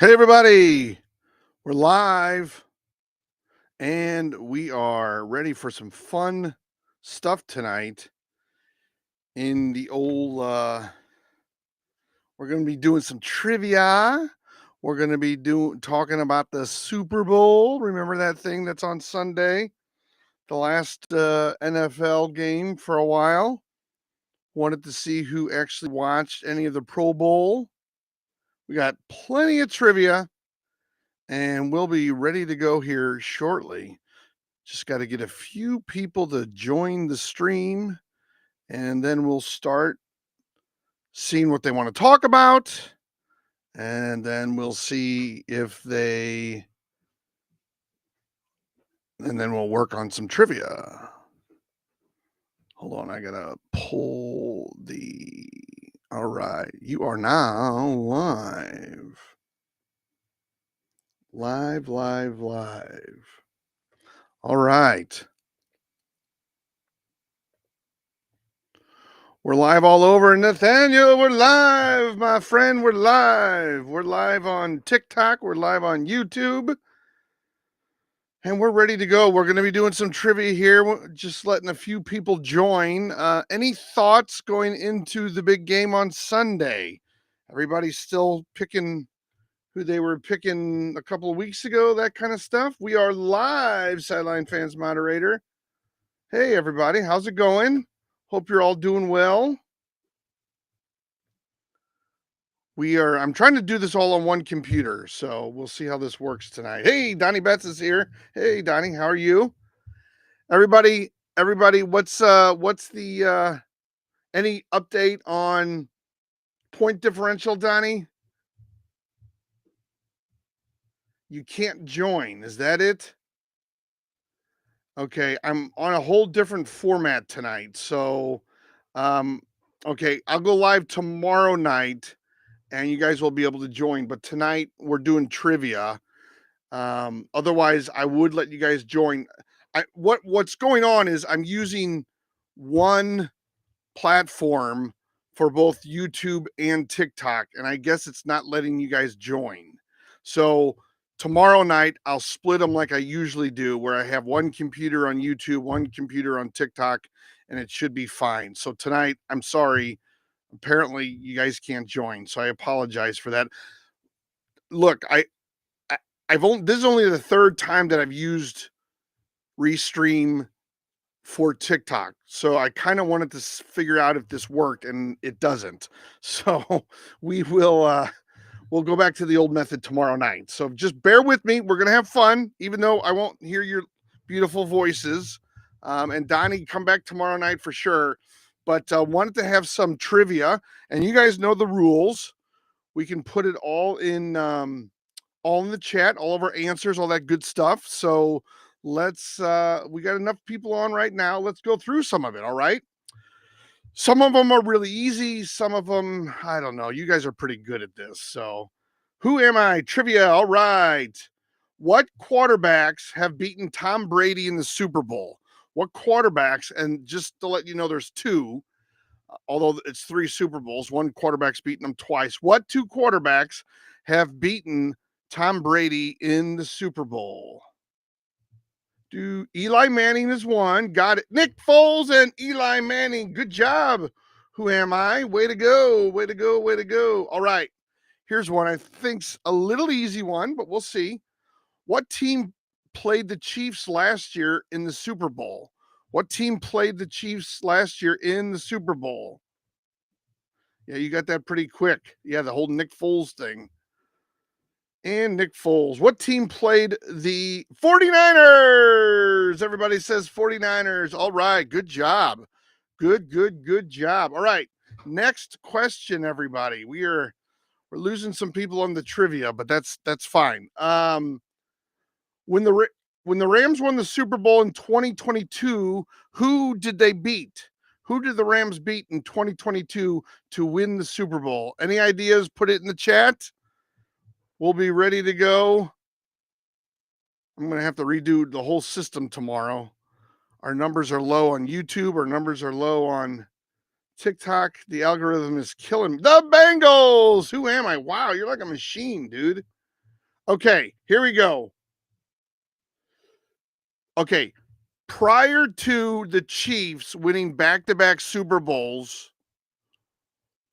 Hey, everybody, we're live and we are ready for some fun stuff tonight. In the old, we're going to be doing some trivia. We're going to be talking about the Super Bowl. Remember that thing that's on Sunday, the last NFL game for a while? Wanted to see who actually watched any of the Pro Bowl. We got plenty of trivia and we'll be ready to go here shortly. Just got to get a few people to join the stream, and then we'll start seeing what they want to talk about. And then we'll see if they, and then we'll work on some trivia. Hold on, I got to pull the, all right, you are now live. Live. All right. We're live all over. Nathaniel, we're live, my friend. We're live. We're live on TikTok. We're live on YouTube. And we're ready to go. We're going to be doing some trivia here, just letting a few people join. Any thoughts going into the big game on Sunday? Everybody's still picking who they were picking a couple of weeks ago, that kind of stuff. We are live, Sideline Fans Moderator. Hey, everybody. How's it going? Hope you're all doing well. I'm trying to do this all on one computer, so we'll see how this works tonight. Hey, Donnie Betts is here. Hey, Donnie, how are you? Everybody, what's the any update on point differential, Donnie? You can't join. Is that it? Okay, I'm on a whole different format tonight. So, okay, I'll go live tomorrow night and you guys will be able to join. But tonight we're doing trivia. Otherwise, I would let you guys join. What's going on is I'm using one platform for both YouTube and TikTok, and I guess it's not letting you guys join. So tomorrow night I'll split them like I usually do, where I have one computer on YouTube, one computer on TikTok, and it should be fine. So tonight, I'm sorry. Apparently, you guys can't join, so I apologize for that. Look, this is only the third time that I've used Restream for TikTok. So I kind of wanted to figure out if this worked, and it doesn't. So we'll go back to the old method tomorrow night. So just bear with me. We're gonna have fun, even though I won't hear your beautiful voices. And Donnie, come back tomorrow night for sure. But wanted to have some trivia, and you guys know the rules. We can put it all in the chat, all of our answers, all that good stuff. So let's we got enough people on right now. Let's go through some of it. All right. Some of them are really easy. Some of them, I don't know. You guys are pretty good at this. So who am I? Trivia. All right. What quarterbacks have beaten Tom Brady in the Super Bowl? What quarterbacks? And just to let you know, there's two, although it's 3 Super Bowls. One quarterback's beaten them twice. What 2 quarterbacks have beaten Tom Brady in the Super Bowl? Eli Manning is one. Got it. Nick Foles and Eli Manning. Good job. Who am I? Way to go. Way to go. Way to go. All right. Here's one I think's a little easy one, but we'll see. What team played the Chiefs last year in the Super Bowl? What team played the Chiefs last year in the Super Bowl? Yeah, you got that pretty quick. Yeah, the whole Nick Foles thing. And Nick Foles. What team played the 49ers? Everybody says 49ers. All right, good job. Good job. All right. Next question, everybody. We're losing some people on the trivia, but that's fine. When the Rams won the Super Bowl in 2022, who did they beat? Who did the Rams beat in 2022 to win the Super Bowl? Any ideas? Put it in the chat. We'll be ready to go. I'm going to have to redo the whole system tomorrow. Our numbers are low on YouTube. Our numbers are low on TikTok. The algorithm is killing me. The Bengals. Who am I? Wow, you're like a machine, dude. Okay, here we go. Okay, prior to the Chiefs winning back-to-back Super Bowls,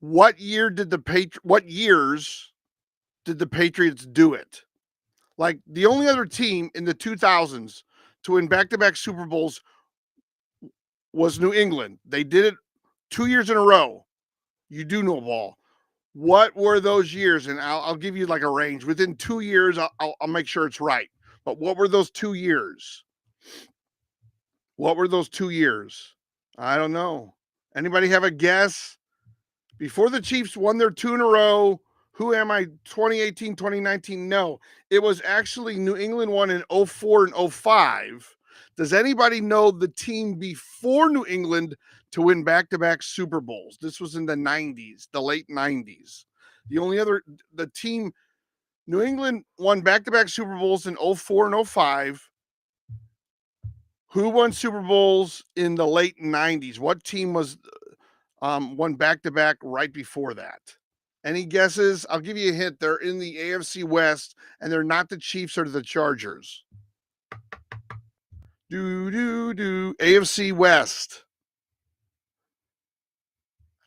what years did the Patriots do it? Like the only other team in the 2000s to win back-to-back Super Bowls was New England. They did it 2 years in a row. You do know ball. What were those years? And I'll give you like a range. Within 2 years, I'll make sure it's right. But what were those 2 years? What were those 2 years? I don't know. Anybody have a guess? Before the Chiefs won their 2 in a row, who am I? 2018, 2019? No, it was actually New England won in 04 and 05. Does anybody know the team before New England to win back-to-back Super Bowls? This was in the 90s, the late 90s. The team, New England won back-to-back Super Bowls in 04 and 05. Who won Super Bowls in the late 90s? What team was won back-to-back right before that? Any guesses? I'll give you a hint. They're in the AFC West, and they're not the Chiefs or the Chargers. AFC West.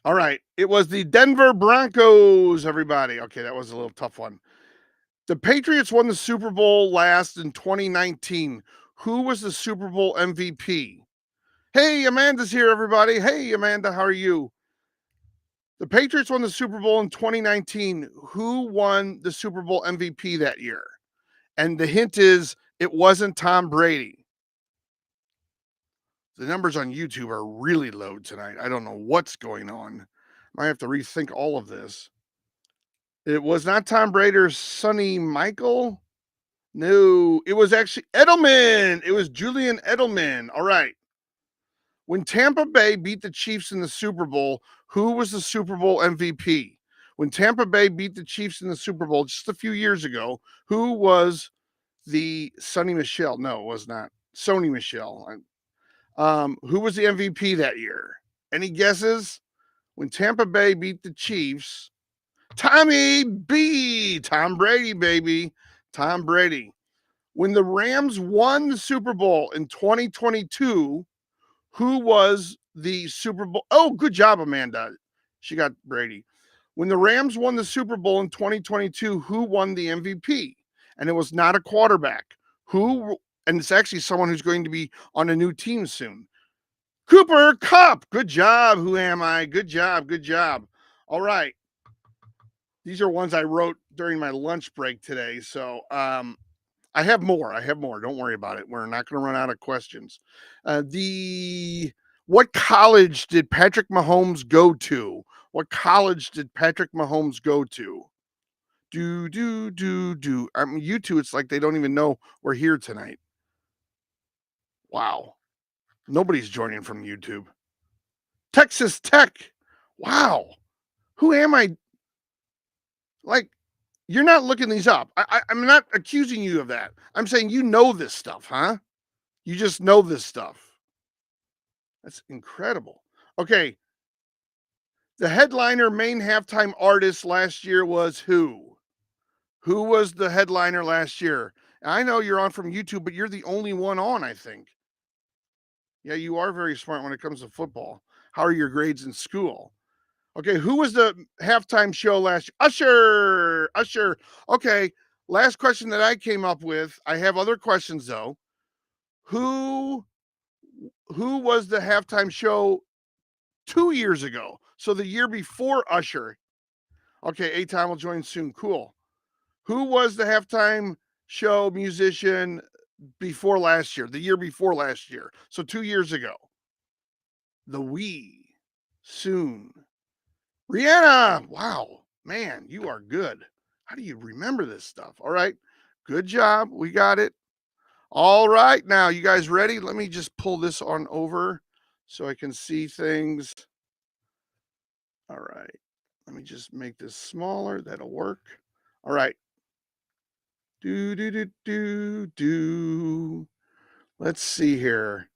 All right. It was the Denver Broncos, everybody. Okay, that was a little tough one. The Patriots won the Super Bowl last in 2019. Who was the Super Bowl MVP? Hey, Amanda's here, everybody. Hey, Amanda, how are you? The Patriots won the Super Bowl in 2019. Who won the Super Bowl MVP that year? And the hint is it wasn't Tom Brady. The numbers on YouTube are really low tonight. I don't know what's going on. Might have to rethink all of this. It was not Tom Brady or Sonny Michael. No, it was actually Edelman. It was Julian Edelman. All right. When Tampa Bay beat the Chiefs in the Super Bowl, who was the Super Bowl MVP? When Tampa Bay beat the Chiefs in the Super Bowl just a few years ago, who was the Sonny Michel? No, it was not. Sony Michel. Who was the MVP that year? Any guesses? When Tampa Bay beat the Chiefs, Tommy B. Tom Brady, baby. Tom Brady. When the Rams won the Super Bowl in 2022, who was the Super Bowl? Oh, good job, Amanda. She got Brady. When the Rams won the Super Bowl in 2022, who won the MVP? And it was not a quarterback. Who? And it's actually someone who's going to be on a new team soon. Cooper Kupp. Good job. Who am I? Good job. Good job. All right. These are ones I wrote during my lunch break today. So I have more. Don't worry about it. We're not going to run out of questions. What college did Patrick Mahomes go to? What college did Patrick Mahomes go to? I mean, you two, it's like they don't even know we're here tonight. Wow. Nobody's joining from YouTube. Texas Tech. Wow. Who am I? Like, you're not looking these up. I'm not accusing you of that. I'm saying you know this stuff, huh? You just know this stuff. That's incredible. Okay. The headliner main halftime artist last year was who? Who was the headliner last year? I know you're on from YouTube, but you're the only one on, I think. Yeah, you are very smart when it comes to football. How are your grades in school? Okay, who was the halftime show last year? Usher. Usher. Okay, last question that I came up with. I have other questions though. Who was the halftime show 2 years ago? So the year before Usher. Okay, A-Time will join soon. Cool. Who was the halftime show musician before last year? The year before last year. So 2 years ago. The We. Soon. Rihanna. Wow. Man, you are good. How do you remember this stuff? All right. Good job. We got it. All right. Now, you guys ready? Let me just pull this on over so I can see things. All right. Let me just make this smaller. That'll work. All right. Let's see here.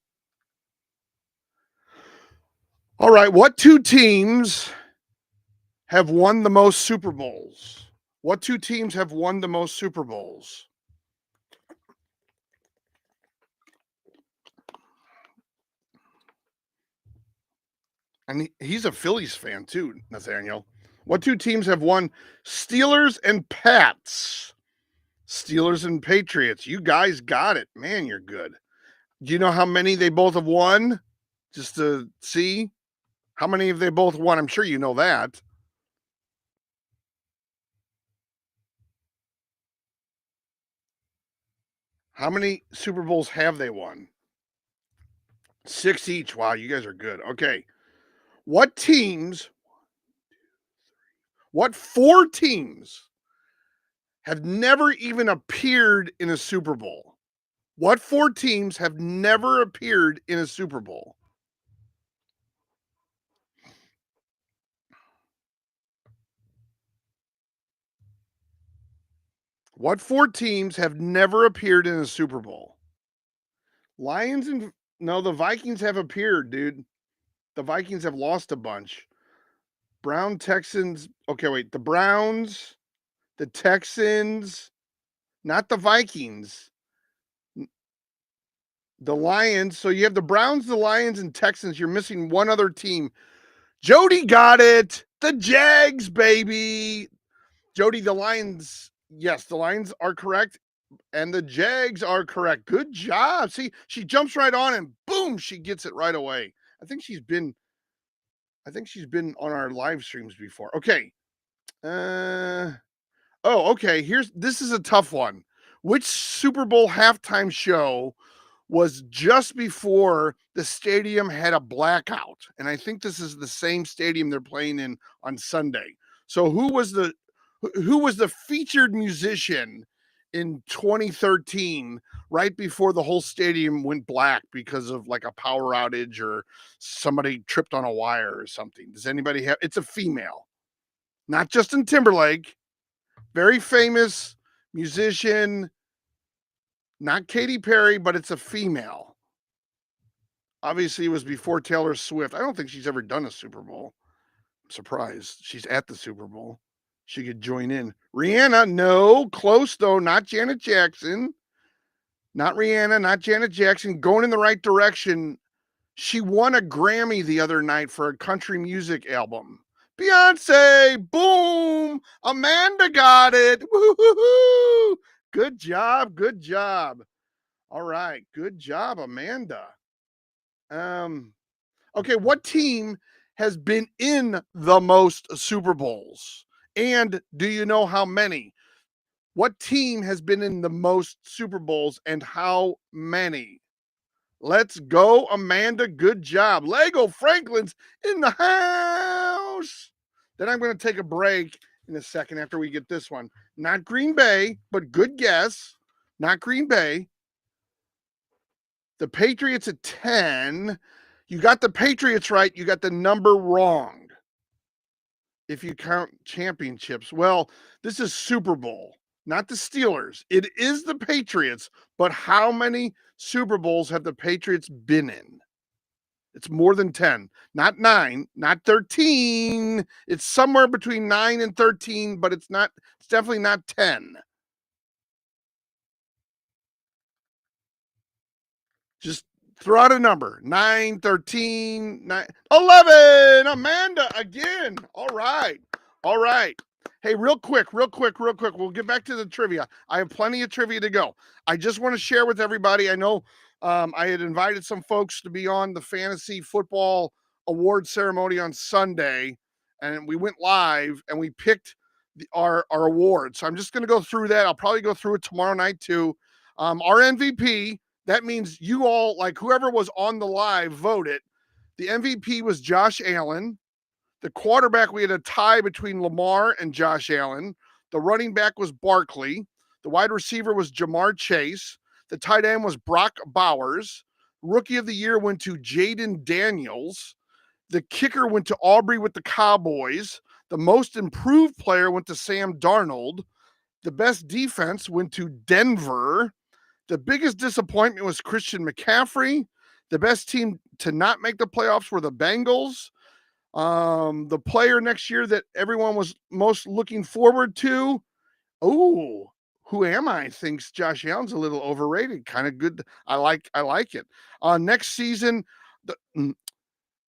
All right. What two teams have won the most Super Bowls? What two teams have won the most Super Bowls? And he's a Phillies fan too, Nathaniel. What two teams have won? Steelers and Pats. Steelers and Patriots. You guys got it. Man, you're good. Do you know how many they both have won? Just to see how many have they both won? I'm sure you know that. How many Super Bowls have they won? 6 each. Wow, you guys are good. Okay. What teams, what 4 teams have never even appeared in a Super Bowl? What 4 teams have never appeared in a Super Bowl? What 4 teams have never appeared in a Super Bowl? Lions and no, the Vikings have appeared, dude. The Vikings have lost a bunch. Brown Texans. Okay, wait. The Browns, the Texans, not the Vikings. The Lions. So you have the Browns, the Lions, and Texans. You're missing one other team. Jody got it. The Jags, baby. Jody, the Lions. Yes, the Lions are correct. And the Jags are correct. Good job. See, she jumps right on and boom, she gets it right away. I think she's been on our live streams before. Okay. Okay. This is a tough one. Which Super Bowl halftime show was just before the stadium had a blackout? And I think this is the same stadium they're playing in on Sunday. So who was the featured musician in 2013 right before the whole stadium went black because of like a power outage or somebody tripped on a wire or something? Does anybody have? It's a female, not Justin Timberlake, very famous musician, not Katy Perry, but it's a female. Obviously, it was before Taylor Swift. I don't think she's ever done a Super Bowl. I'm surprised she's at the Super Bowl. She could join in. Rihanna, no, close though, not Janet Jackson. Not Rihanna, not Janet Jackson. Going in the right direction. She won a Grammy the other night for a country music album. Beyonce, boom! Amanda got it. Woo-hoo-hoo. Good job, good job. All right, good job, Amanda. Okay, what team has been in the most Super Bowls? And do you know how many? What team has been in the most Super Bowls and how many? Let's go, Amanda. Good job. Lego Franklin's in the house. Then I'm going to take a break in a second after we get this one. Not Green Bay, but good guess. Not Green Bay. The Patriots at 10. You got the Patriots right. You got the number wrong. If you count championships. Well, this is Super Bowl, not the Steelers. It is the Patriots, but how many Super Bowls have the Patriots been in? It's more than 10, not 9, not 13. It's somewhere between 9 and 13, but it's definitely not 10. Just throw out a number. 9, 13, 9, 11. Amanda again. All right. All right. Hey, real quick. We'll get back to the trivia. I have plenty of trivia to go. I just want to share with everybody. I know I had invited some folks to be on the fantasy football award ceremony on Sunday, and we went live and we picked our awards. So I'm just going to go through that. I'll probably go through it tomorrow night too. Our MVP, that means you all, like whoever was on the live, voted. The MVP was Josh Allen. The quarterback, we had a tie between Lamar and Josh Allen. The running back was Barkley. The wide receiver was Jamar Chase. The tight end was Brock Bowers. Rookie of the year went to Jaden Daniels. The kicker went to Aubrey with the Cowboys. The most improved player went to Sam Darnold. The best defense went to Denver. The biggest disappointment was Christian McCaffrey. The best team to not make the playoffs were the Bengals. The player next year that everyone was most looking forward to Oh, Who Am I thinks Josh Allen's a little overrated. Kind of good. I like it. Next season, the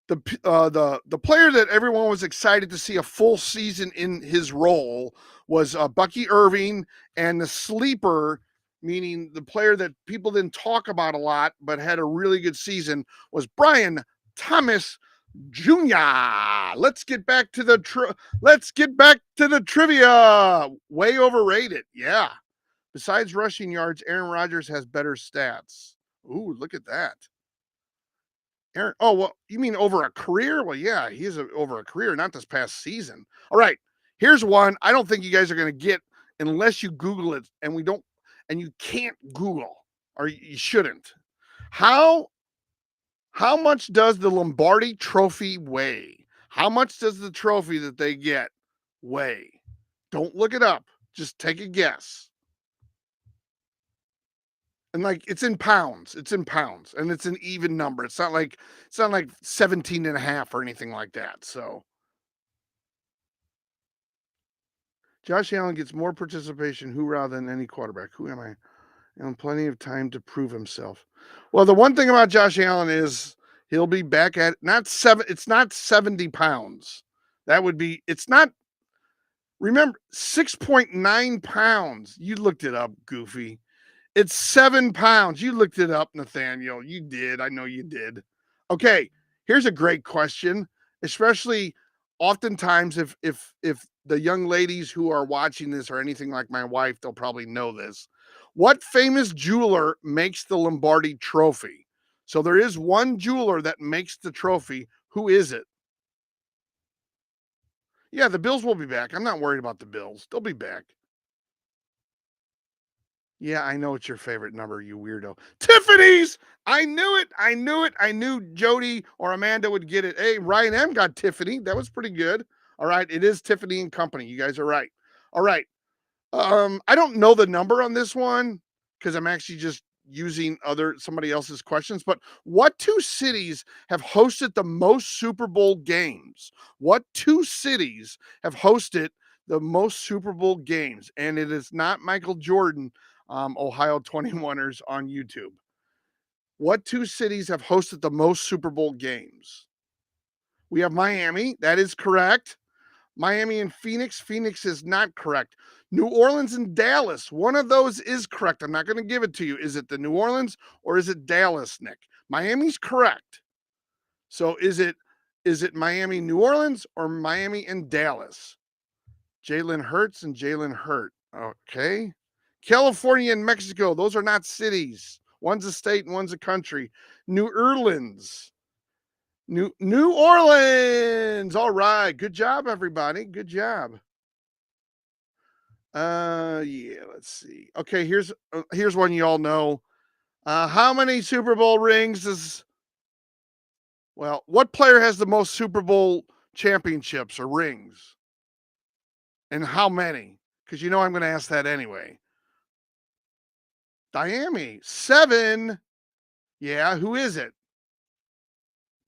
the player that everyone was excited to see a full season in his role was Bucky Irving, and the sleeper, meaning the player that people didn't talk about a lot but had a really good season, was Brian Thomas Jr. Let's get back to the trivia. Way overrated. Yeah. Besides rushing yards, Aaron Rodgers has better stats. Ooh, look at that. Aaron, oh, well, you mean over a career? Well, yeah, over a career, not this past season. All right, here's one I don't think you guys are going to get unless you Google it, and you can't Google, or you shouldn't. How how much does the Lombardi Trophy weigh? How much does the trophy that they get weigh? Don't look it up. Just take a guess. And like it's in pounds. It's in pounds, and it's an even number. It's not like 17 and a half or anything like that. So Josh Allen gets more participation hoorah than any quarterback. Who am I? And plenty of time to prove himself. Well, the one thing about Josh Allen is he'll be back at it's not 70 pounds. It's not, remember, 6.9 pounds. You looked it up, Goofy. It's 7 pounds. You looked it up, Nathaniel. You did. I know you did. Okay, here's a great question, especially oftentimes if the young ladies who are watching this are anything like my wife, they'll probably know this. What famous jeweler makes the Lombardi trophy? So there is one jeweler that makes the trophy. Who is it? Yeah, the Bills will be back. I'm not worried about the Bills. They'll be back. Yeah, I know it's your favorite number, you weirdo. Tiffany's! I knew it. I knew it. I knew Jody or Amanda would get it. Hey, Ryan M got Tiffany. That was pretty good. All right. It is Tiffany and Company. You guys are right. All right. I don't know the number on this one because I'm actually just using somebody else's questions. But what two cities have hosted the most Super Bowl games? What two cities have hosted the most Super Bowl games? And it is not Michael Jordan, Ohio 21ers on YouTube. What two cities have hosted the most Super Bowl games? We have Miami. That is correct. Miami and Phoenix. Phoenix is not correct. New Orleans and Dallas. One of those is correct. I'm not going to give it to you. Is it the New Orleans or is it Dallas, Nick? Miami's correct. So is it Miami, New Orleans, or Miami and Dallas? Jalen Hurts and Jalen Hurt. Okay. California and Mexico. Those are not cities. One's a state and one's a country. New Orleans. New Orleans. All right. Good job, everybody. Good job. Yeah, let's see. Okay, here's one you all know. How many Super Bowl rings what player has the most Super Bowl championships or rings? And how many? Because you know I'm going to ask that anyway. Miami, 7. Yeah, who is it?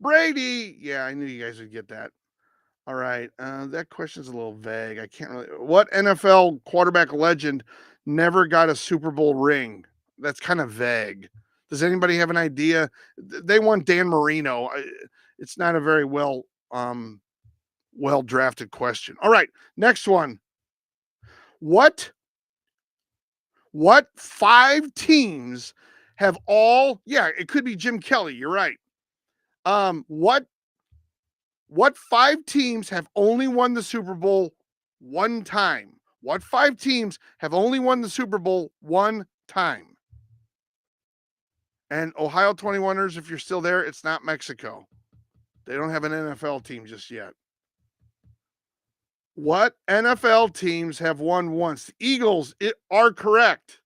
Brady. Yeah, I knew you guys would get that. All right. That question's a little vague. I can't really. What NFL quarterback legend never got a Super Bowl ring? That's kind of vague. Does anybody have an idea? They want Dan Marino. It's not a very well drafted question. All right, next one. What 5 teams have all? Yeah, it could be Jim Kelly. You're right. What 5 teams have only won the Super Bowl one time? What 5 teams have only won the Super Bowl one time? And Ohio 21ers, if you're still there, it's not Mexico. They don't have an NFL team just yet. What NFL teams have won once? The Eagles are correct.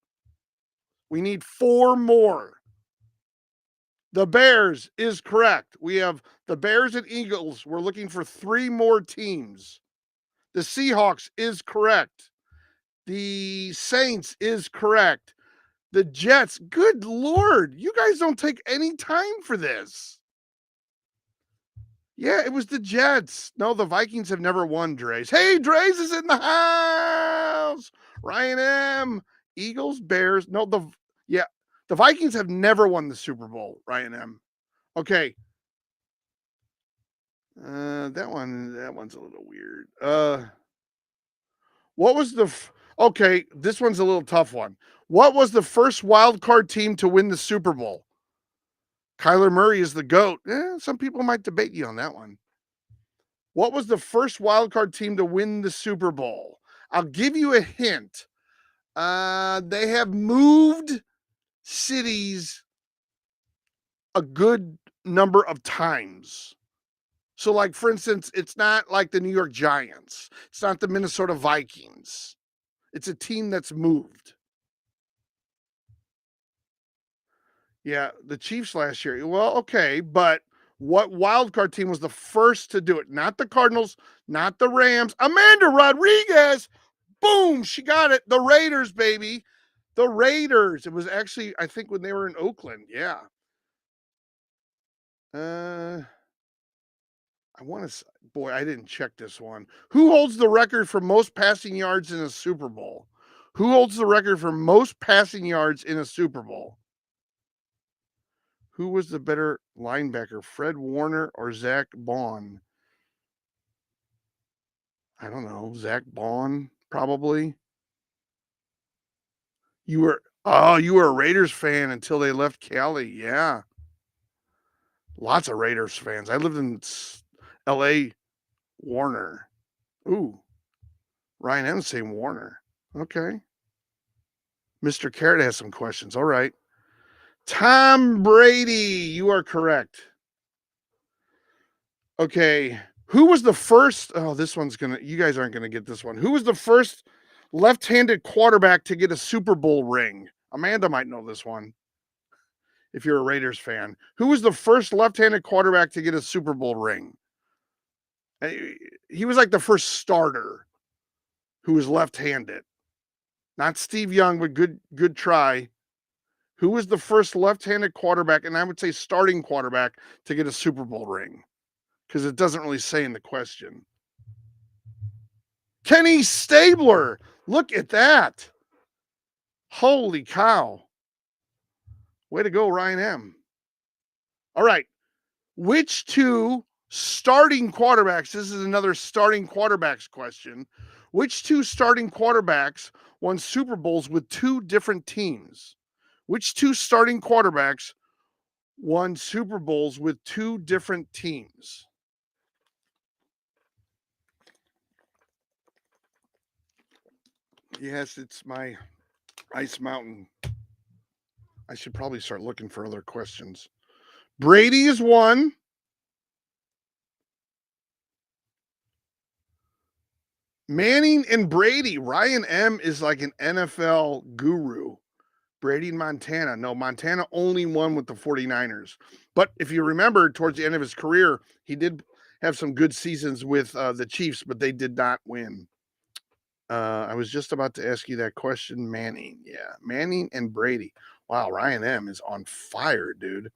We need 4 more. The Bears is correct. We have the Bears and Eagles. We're looking for 3 more teams. The Seahawks is correct. The Saints is correct. The Jets, good Lord, you guys don't take any time for this. Yeah, it was the Jets. No, the Vikings have never won, Dre's. Hey, Dre's is in the house. Ryan M. Eagles, Bears. No, the Vikings have never won the Super Bowl. Ryan M. Okay. That one's a little weird. What was okay? This one's a little tough one. What was the first wild card team to win the Super Bowl? Kyler Murray is the GOAT. Some people might debate you on that one. What was the first wild card team to win the Super Bowl? I'll give you a hint. They have moved cities a good number of times. So, like, for instance, it's not like the New York Giants. It's not the Minnesota Vikings. It's a team that's moved. Yeah, the Chiefs last year. Well, okay, but what wild card team was the first to do it? Not the Cardinals, not the Rams. Amanda Rodriguez. Boom, she got it. The Raiders, baby. The Raiders. It was actually, I think, when they were in Oakland. Yeah. I want to, boy, I didn't check this one. Who holds the record for most passing yards in a Super Bowl? Who holds the record for most passing yards in a Super Bowl? Who was the better linebacker, Fred Warner or Zach Baun? I don't know. Zach Baun, probably. You were a Raiders fan until they left Cali. Yeah. Lots of Raiders fans. I lived in LA. Warner. Ooh. Ryan M saying Warner. Okay. Mr. Carrot has some questions. All right. Tom Brady, you are correct. Okay. Who was the first? Oh, this one's you guys aren't gonna get this one. Who was the first left-handed quarterback to get a Super Bowl ring? Amanda might know this one if you're a Raiders fan. Who was the first left-handed quarterback to get a Super Bowl ring? He was like the first starter who was left-handed. Not Steve Young, but good try. Who was the first left-handed quarterback, and I would say starting quarterback, to get a Super Bowl ring? Because it doesn't really say in the question. Kenny Stabler. Look at that. Holy cow. Way to go, Ryan M. All right. Which two starting quarterbacks, this is another starting quarterbacks question. Which two starting quarterbacks won Super Bowls with two different teams? Which two starting quarterbacks won Super Bowls with two different teams? Yes, it's my Ice Mountain. I should probably start looking for other questions. Brady is one. Manning and Brady. Ryan M is like an NFL guru. Brady and Montana. No, Montana only won with the 49ers. But if you remember, towards the end of his career, he did have some good seasons with the Chiefs, but they did not win. I was just about to ask you that question. Manning. Yeah. Manning and Brady. Wow. Ryan M is on fire, dude.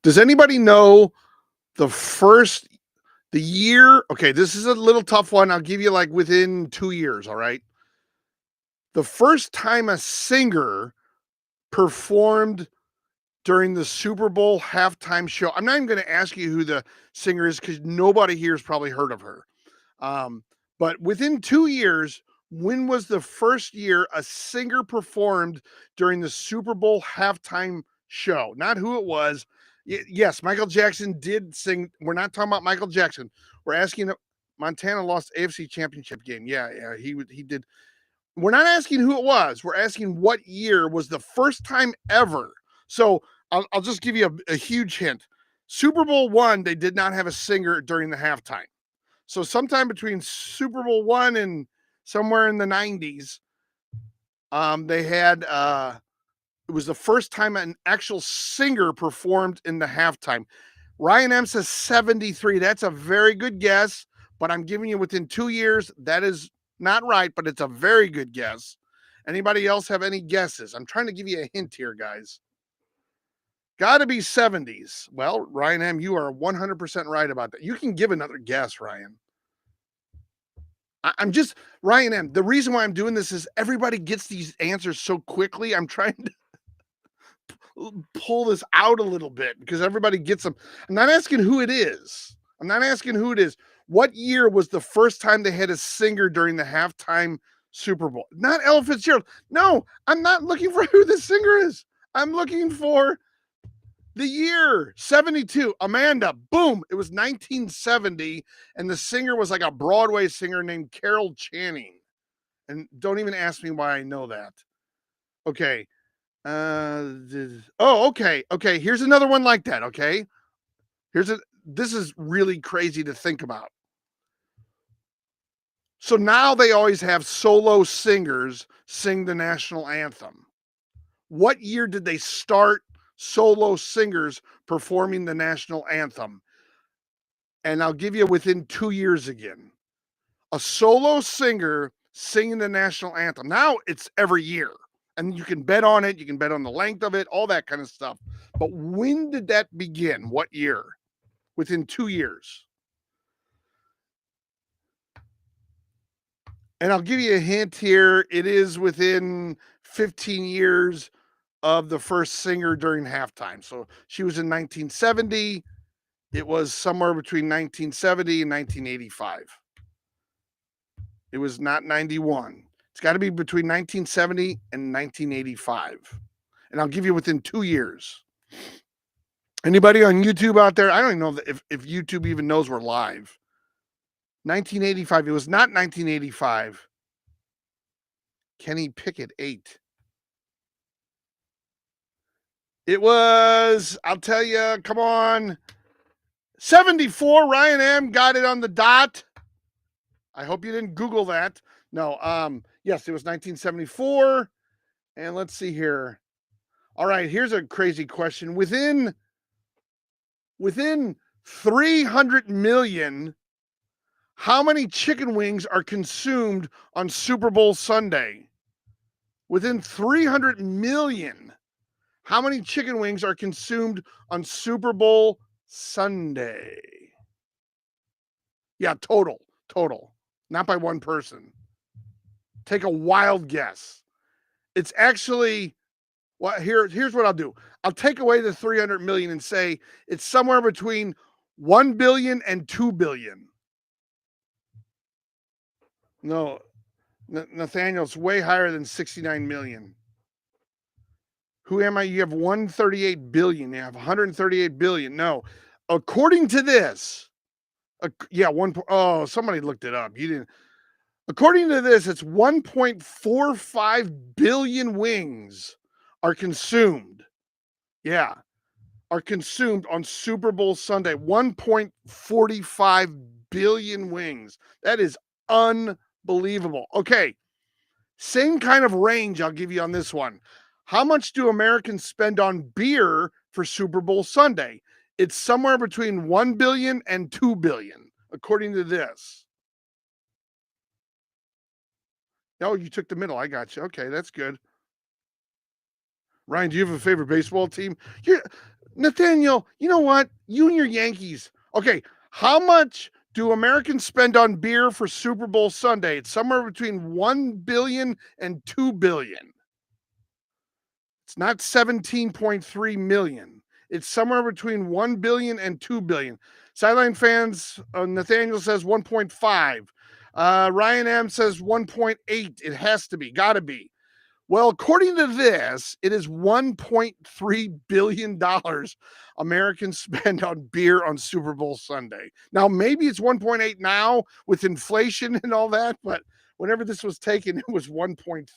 Does anybody know the year? Okay. This is a little tough one. I'll give you like within 2 years. All right. The first time a singer performed during the Super Bowl halftime show. I'm not even going to ask you who the singer is because nobody here has probably heard of her. But within 2 years, when was the first year a singer performed during the Super Bowl halftime show? Not who it was. Yes, Michael Jackson did sing. We're not talking about Michael Jackson. We're asking. Montana lost AFC Championship game. Yeah, he did. We're not asking who it was. We're asking what year was the first time ever. So I'll just give you a huge hint. Super Bowl I, they did not have a singer during the halftime. So sometime between Super Bowl I and somewhere in the 90s, they had it was the first time an actual singer performed in the halftime. Ryan M says 73. That's a very good guess, but I'm giving you within 2 years. That is not right, but it's a very good guess. Anybody else have any guesses? I'm trying to give you a hint here, guys. Got to be 70s. Well, Ryan M, you are 100% right about that. You can give another guess, Ryan. I'm just Ryan M. The reason why I'm doing this is everybody gets these answers so quickly. I'm trying to pull this out a little bit because everybody gets them. I'm not asking who it is. What year was the first time they had a singer during the halftime Super Bowl? Not Ella Fitzgerald. No, I'm not looking for who the singer is. I'm looking for the year 72. Amanda, boom. It was 1970. And the singer was like a Broadway singer named Carol Channing. And don't even ask me why I know that. Okay. Okay. Okay. Here's another one like that. Okay. This is really crazy to think about. So now they always have solo singers sing the national anthem. What year did they start solo singers performing the national anthem? And I'll give you within 2 years again. A solo singer singing the national anthem. Now it's every year. And you can bet on it. You can bet on the length of it, all that kind of stuff. But when did that begin? What year? Within 2 years. And I'll give you a hint here. It is within 15 years of the first singer during halftime. So she was in 1970. It was somewhere between 1970 and 1985. It was not 91. It's got to be between 1970 and 1985. And I'll give you within 2 years. Anybody on YouTube out there? I don't even know if YouTube even knows we're live. 1985. It was not 1985. Kenny Pickett, 8. It was, I'll tell you, come on. 74. Ryan M. got it on the dot. I hope you didn't Google that. No, yes, it was 1974. And let's see here. All right, here's a crazy question. Within 300 million, how many chicken wings are consumed on Super Bowl Sunday? Within 300 million, how many chicken wings are consumed on Super Bowl Sunday? Yeah, total. Not by one person. Take a wild guess. It's actually, well, here's what I'll do. I'll take away the 300 million and say it's somewhere between 1 billion and 2 billion. No, Nathaniel, it's way higher than 69 million. Who am I? You have 138 billion. You have 138 billion. No, according to this, somebody looked it up. You didn't. According to this, it's 1.45 billion wings are consumed. Yeah, are consumed on Super Bowl Sunday. 1.45 billion wings. That is unbelievable. Okay, same kind of range I'll give you on this one. How much do Americans spend on beer for Super Bowl Sunday? It's somewhere between 1 billion and 2 billion, according to this. Oh, you took the middle. I got you. Okay, that's good. Ryan, do you have a favorite baseball team? Nathaniel, you know what? You and your Yankees. Okay, how much do Americans spend on beer for Super Bowl Sunday? It's somewhere between 1 billion and 2 billion. It's not 17.3 million. It's somewhere between 1 billion and 2 billion. Sideline fans, Nathaniel says 1.5. Ryan M says 1.8. It has to be, gotta be. Well, according to this, it is $1.3 billion Americans spend on beer on Super Bowl Sunday. Now, maybe it's 1.8 now with inflation and all that, but whenever this was taken, it was 1.3.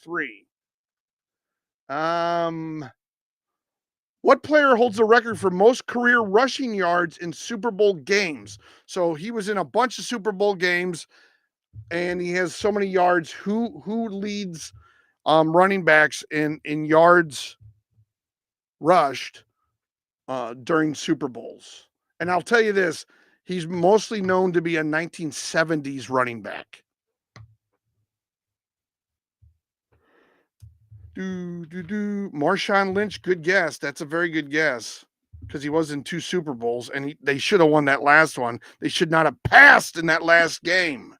What player holds the record for most career rushing yards in Super Bowl games? So he was in a bunch of Super Bowl games and he has so many yards. Who leads running backs in yards rushed during Super Bowls? And I'll tell you this, he's mostly known to be a 1970s running back. Marshawn Lynch, good guess. That's a very good guess because he was in 2 Super Bowls and they should have won that last one. They should not have passed in that last game.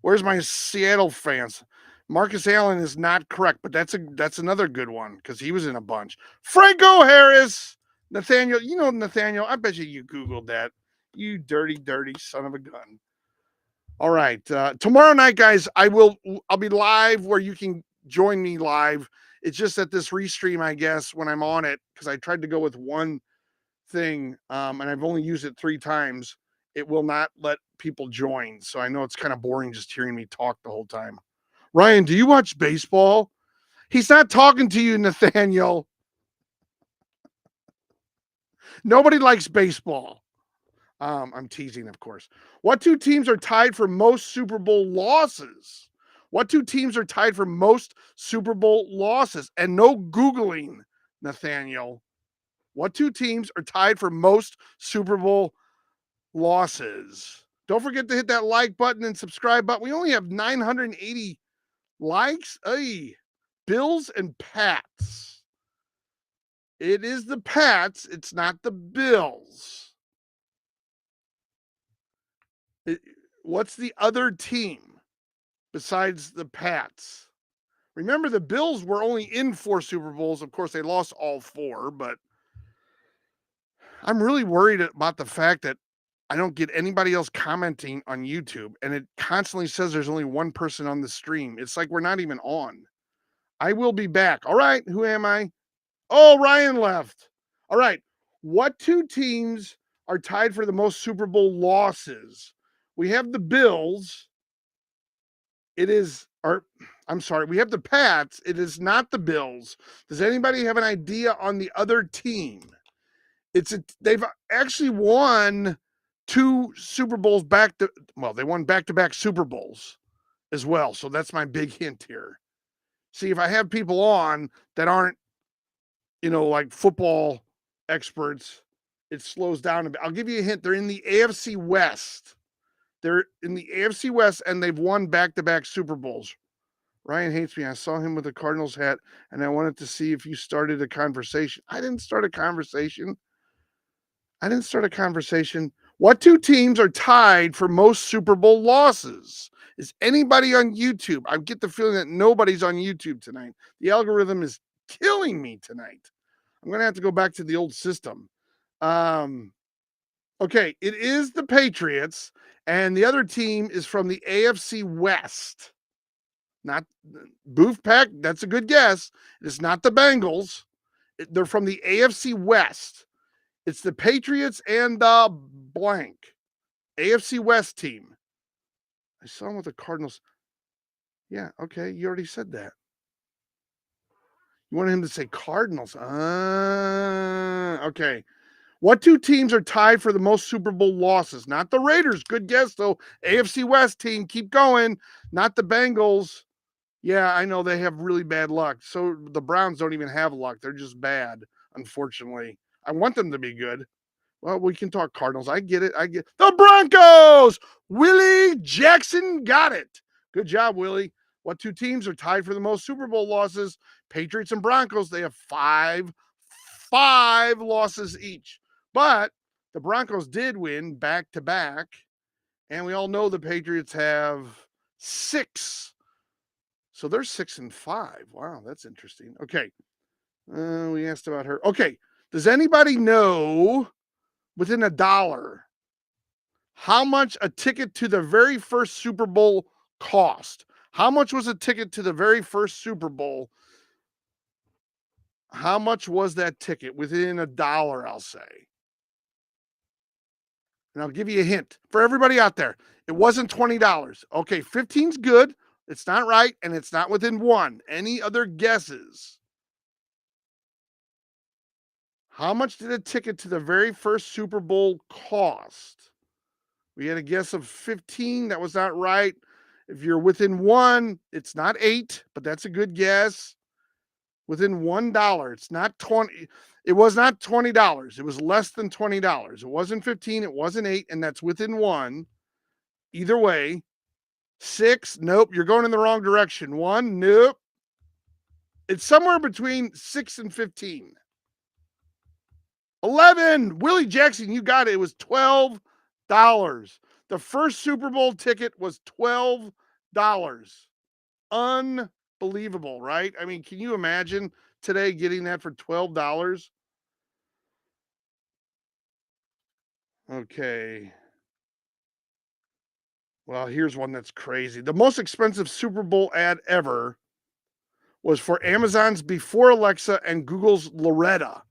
Where's my Seattle fans? Marcus Allen is not correct, but that's another good one because he was in a bunch. Franco Harris, Nathaniel. You know Nathaniel. I bet you Googled that. You dirty, dirty son of a gun. All right. Tomorrow night, guys, I'll be live where you can join me live. It's just that this restream, I guess, when I'm on it, because I tried to go with one thing, and I've only used it 3 times, it will not let people join. So I know it's kind of boring just hearing me talk the whole time. Ryan, do you watch baseball? He's not talking to you, Nathaniel. Nobody likes baseball. I'm teasing, of course. What 2 teams are tied for most Super Bowl losses? What 2 teams are tied for most Super Bowl losses? And no Googling, Nathaniel. What 2 teams are tied for most Super Bowl losses? Don't forget to hit that like button and subscribe button. We only have 980 likes. Ay, Bills and Pats. It is the Pats. It's not the Bills. What's the other team besides the Pats? Remember, the Bills were only in 4 Super Bowls. Of course, they lost all 4, but I'm really worried about the fact that I don't get anybody else commenting on YouTube, and it constantly says there's only one person on the stream. It's like we're not even on. I will be back. All right, who am I? Oh, Ryan left. All right. What 2 teams are tied for the most Super Bowl losses? We have the Bills. It is, or I'm sorry, we have the Pats. It is not the Bills. Does anybody have an idea on the other team? They've actually won 2 Super Bowls they won back-to-back Super Bowls as well. So that's my big hint here. See, if I have people on that aren't, like football experts, it slows down a bit. I'll give you a hint. They're in the AFC West. They're in the AFC West, and they've won back-to-back Super Bowls. Ryan hates me. I saw him with a Cardinals hat, and I wanted to see if you started a conversation. I didn't start a conversation. What 2 teams are tied for most Super Bowl losses? Is anybody on YouTube? I get the feeling that nobody's on YouTube tonight. The algorithm is killing me tonight. I'm going to have to go back to the old system. Okay, it is the Patriots, and the other team is from the AFC West. Not Booth Pack, that's a good guess. It's not the Bengals. They're from the AFC West. It's the Patriots and the blank AFC West team. I saw him with the Cardinals. Yeah, okay, you already said that. You wanted him to say Cardinals. Okay. What 2 teams are tied for the most Super Bowl losses? Not the Raiders. Good guess, though. AFC West team, keep going. Not the Bengals. Yeah, I know they have really bad luck. So the Browns don't even have luck. They're just bad, unfortunately. I want them to be good. Well, we can talk Cardinals. I get it. The Broncos. Willie Jackson got it. Good job, Willie. What 2 teams are tied for the most Super Bowl losses? Patriots and Broncos. They have five losses each. But the Broncos did win back to back. And we all know the Patriots have 6. So they're 6-5. Wow, that's interesting. Okay. We asked about her. Okay. Does anybody know within $1 how much a ticket to the very first Super Bowl cost? How much was a ticket to the very first Super Bowl? How much was that ticket within $1, I'll say? And I'll give you a hint for everybody out there. It wasn't $20. Okay, 15's good. It's not right, and it's not within 1. Any other guesses? How much did a ticket to the very first Super Bowl cost? We had a guess of 15. That was not right. If you're within 1, it's not 8, but that's a good guess. Within $1, it's not 20. It was not $20. It was less than $20. It wasn't 15. It wasn't 8, and that's within 1. Either way. 6, nope, you're going in the wrong direction. 1, nope. It's somewhere between 6 and 15. 11, Willie Jackson, you got it. It was $12. The first Super Bowl ticket was $12. Unbelievable, right? I mean, can you imagine today getting that for $12? Okay. Well, here's one that's crazy. The most expensive Super Bowl ad ever was for Amazon's Before Alexa and Google's Loretta.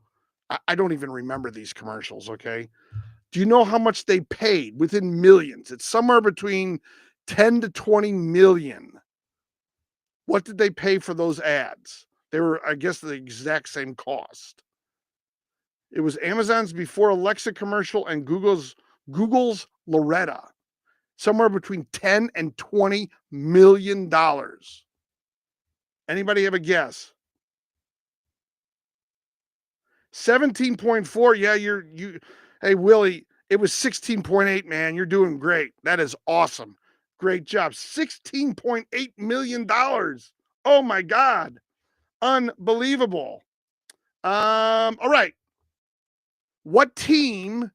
I don't even remember these commercials, okay? Do you know how much they paid within millions? It's somewhere between 10 to 20 million. What did they pay for those ads? They were, I guess, the exact same cost. It was Amazon's Before Alexa commercial and Google's Loretta. Somewhere between 10 and 20 million dollars. Anybody have a guess? 17.4. Yeah, you hey Willie, it was 16.8, man. You're doing great. That is awesome. Great job. $16.8 million. Oh my God. Unbelievable. All right. What team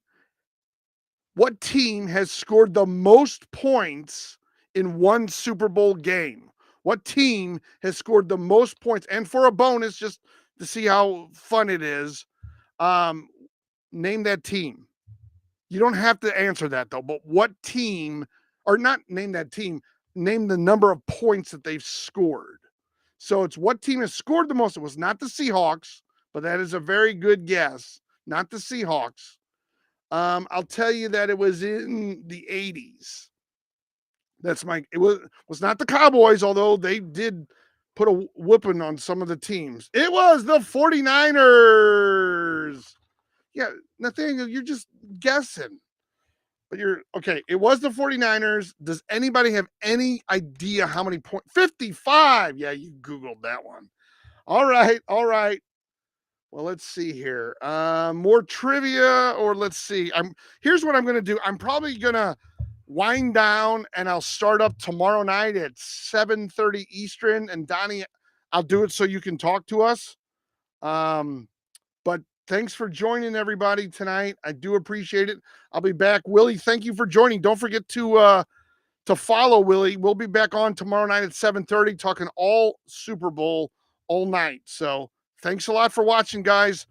what team has scored the most points in one Super Bowl game? What team has scored the most points? And for a bonus, just to see how fun it is, um, name that team. You don't have to answer that though, but what team, or not name that team, name the number of points that they've scored. So it's what team has scored the most. It was not the Seahawks, but that is a very good guess. Not the Seahawks. I'll tell you that it was in the 80s. It was not the Cowboys, although they did put a whooping on some of the teams. It was the 49ers. Yeah, Nathaniel, you're just guessing. But you're okay. It was the 49ers. Does anybody have any idea how many points? 55. Yeah, you Googled that one. All right. All right. Well, let's see here. More trivia, or let's see. Here's what I'm gonna do. I'm probably gonna wind down and I'll start up tomorrow night at 7:30 Eastern. And Donnie, I'll do it so you can talk to us. But thanks for joining everybody tonight. I do appreciate it. I'll be back. Willie, thank you for joining. Don't forget to follow Willie. We'll be back on tomorrow night at 7:30 talking all Super Bowl all night. So thanks a lot for watching, guys.